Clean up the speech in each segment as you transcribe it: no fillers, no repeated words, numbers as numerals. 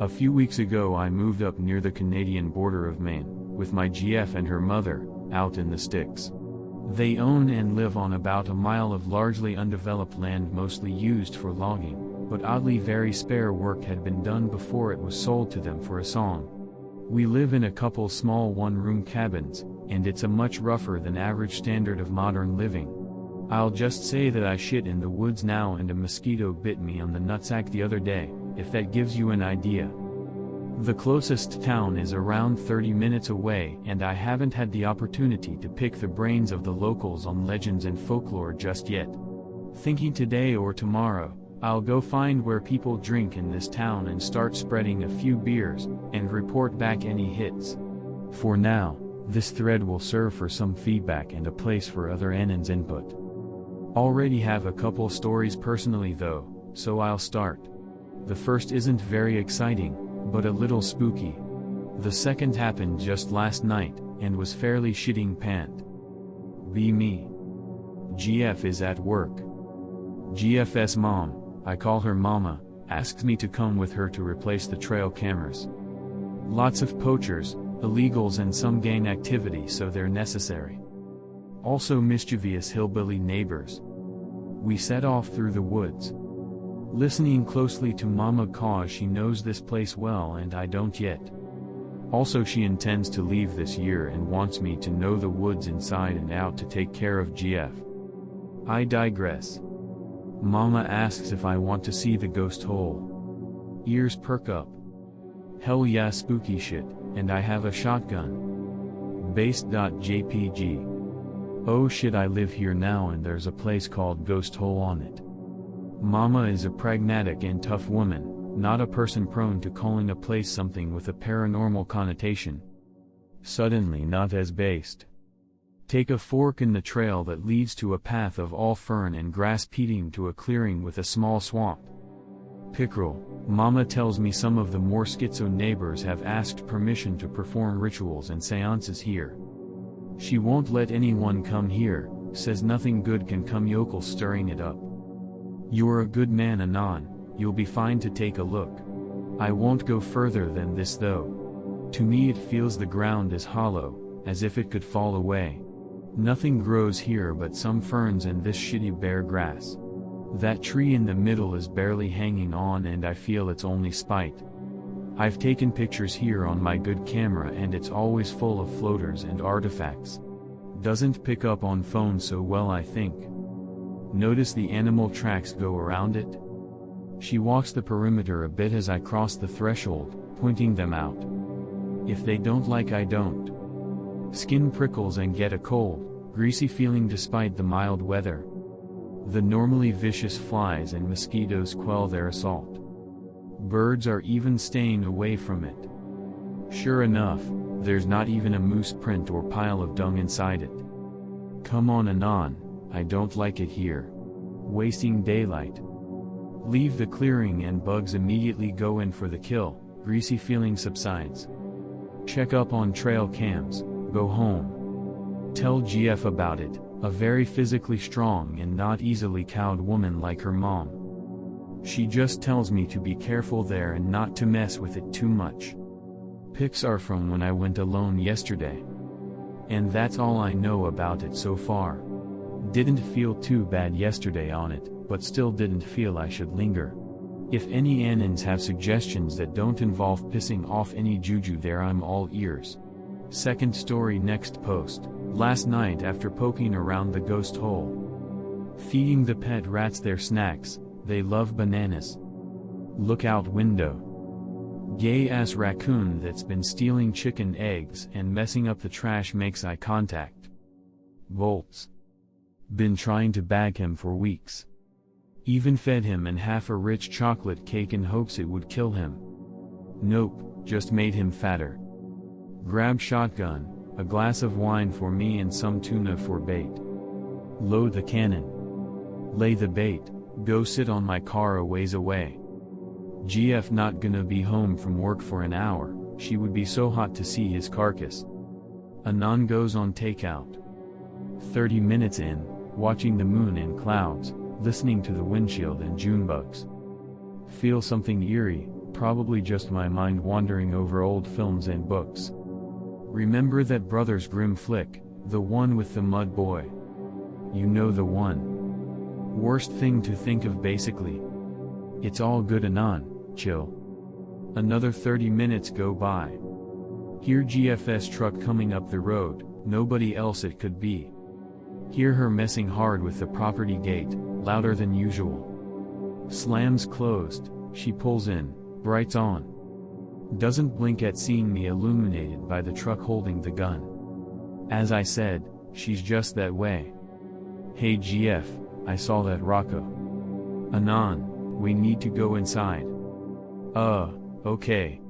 A few weeks ago I moved up near the Canadian border of Maine, with my GF and her mother, out in the sticks. They own and live on about a mile of largely undeveloped land mostly used for logging, but oddly very spare work had been done before it was sold to them for a song. We live in a couple small one-room cabins, and it's a much rougher than average standard of modern living. I'll just say that I shit in the woods now and a mosquito bit me on the nutsack the other day, if that gives you an idea. The closest town is around 30 minutes away and I haven't had the opportunity to pick the brains of the locals on legends and folklore just yet. Thinking today or tomorrow, I'll go find where people drink in this town and start spreading a few beers, and report back any hits. For now, this thread will serve for some feedback and a place for other Annan's input. Already have a couple stories personally though, so I'll start. The first isn't very exciting, but a little spooky. The second happened just last night, and was fairly shitting pant. Be me. GF is at work. GF's mom, I call her Mama, asks me to come with her to replace the trail cameras. Lots of poachers, illegals and some gang activity, so they're necessary. Also mischievous hillbilly neighbors. We set off through the woods. Listening closely to Mama cause she knows this place well and I don't yet. Also she intends to leave this year and wants me to know the woods inside and out to take care of GF. I digress. Mama asks if I want to see the ghost hole. Ears perk up. Hell yeah, spooky shit, and I have a shotgun. Base.jpg. Oh shit, I live here now and there's a place called Ghost Hole on it. Mama is a pragmatic and tough woman, not a person prone to calling a place something with a paranormal connotation. Suddenly not as based. Take a fork in the trail that leads to a path of all fern and grass leading to a clearing with a small swamp. Pickerel, Mama tells me some of the more schizo neighbors have asked permission to perform rituals and seances here. She won't let anyone come here, says nothing good can come yokel stirring it up. You're a good man Anon, you'll be fine to take a look. I won't go further than this though. To me it feels the ground is hollow, as if it could fall away. Nothing grows here but some ferns and this shitty bare grass. That tree in the middle is barely hanging on and I feel it's only spite. I've taken pictures here on my good camera and it's always full of floaters and artifacts. Doesn't pick up on phone so well I think. Notice the animal tracks go around it? She walks the perimeter a bit as I cross the threshold, pointing them out. If they don't like I don't. Skin prickles and get a cold, greasy feeling despite the mild weather. The normally vicious flies and mosquitoes quell their assault. Birds are even staying away from it. Sure enough, there's not even a moose print or pile of dung inside it. Come on Anon, I don't like it here. Wasting daylight. Leave the clearing and bugs immediately go in for the kill, greasy feeling subsides. Check up on trail cams, go home. Tell GF about it, a very physically strong and not easily cowed woman like her mom. She just tells me to be careful there and not to mess with it too much. Pics are from when I went alone yesterday. And that's all I know about it so far. Didn't feel too bad yesterday on it, but still didn't feel I should linger. If any Annans have suggestions that don't involve pissing off any juju there, I'm all ears. Second story next post. Last night after poking around the ghost hole. Feeding the pet rats their snacks, they love bananas. Look out window. Gay ass raccoon that's been stealing chicken eggs and messing up the trash makes eye contact. Bolts. Been trying to bag him for weeks. Even fed him and half a rich chocolate cake in hopes it would kill him. Nope, just made him fatter. Grab shotgun, a glass of wine for me and some tuna for bait. Load the cannon. Lay the bait, go sit on my car a ways away. GF not gonna be home from work for an hour, she would be so hot to see his carcass. Anon goes on takeout. 30 minutes in, watching the moon in clouds, listening to the windshield and June bugs. Feel something eerie, probably just my mind wandering over old films and books. Remember that Brothers Grimm flick, the one with the mud boy? You know the one. Worst thing to think of basically. It's all good anon, chill. Another 30 minutes go by. Hear GFS truck coming up the road, nobody else it could be. Hear her messing hard with the property gate, louder than usual. Slams closed, she pulls in, brights on. Doesn't blink at seeing me illuminated by the truck holding the gun. As I said, she's just that way. Hey GF, I saw that Rocco. Anon, we need to go inside. Okay.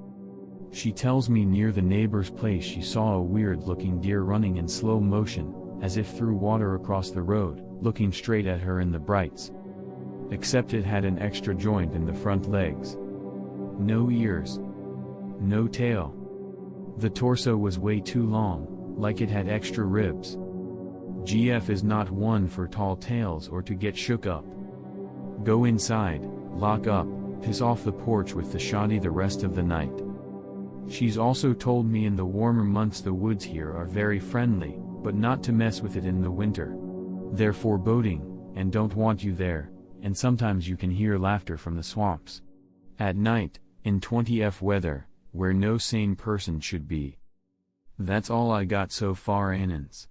She tells me near the neighbor's place she saw a weird-looking deer running in slow motion, as if through water across the road, looking straight at her in the brights. Except it had an extra joint in the front legs. No ears. No tail. The torso was way too long, like it had extra ribs. GF is not one for tall tales or to get shook up. Go inside, lock up, piss off the porch with the shoddy the rest of the night. She's also told me in the warmer months the woods here are very friendly, but not to mess with it in the winter. They're foreboding, and don't want you there, and sometimes you can hear laughter from the swamps. At night, in 20F weather, where no sane person should be. That's all I got so far, Anons.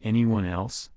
Anyone else?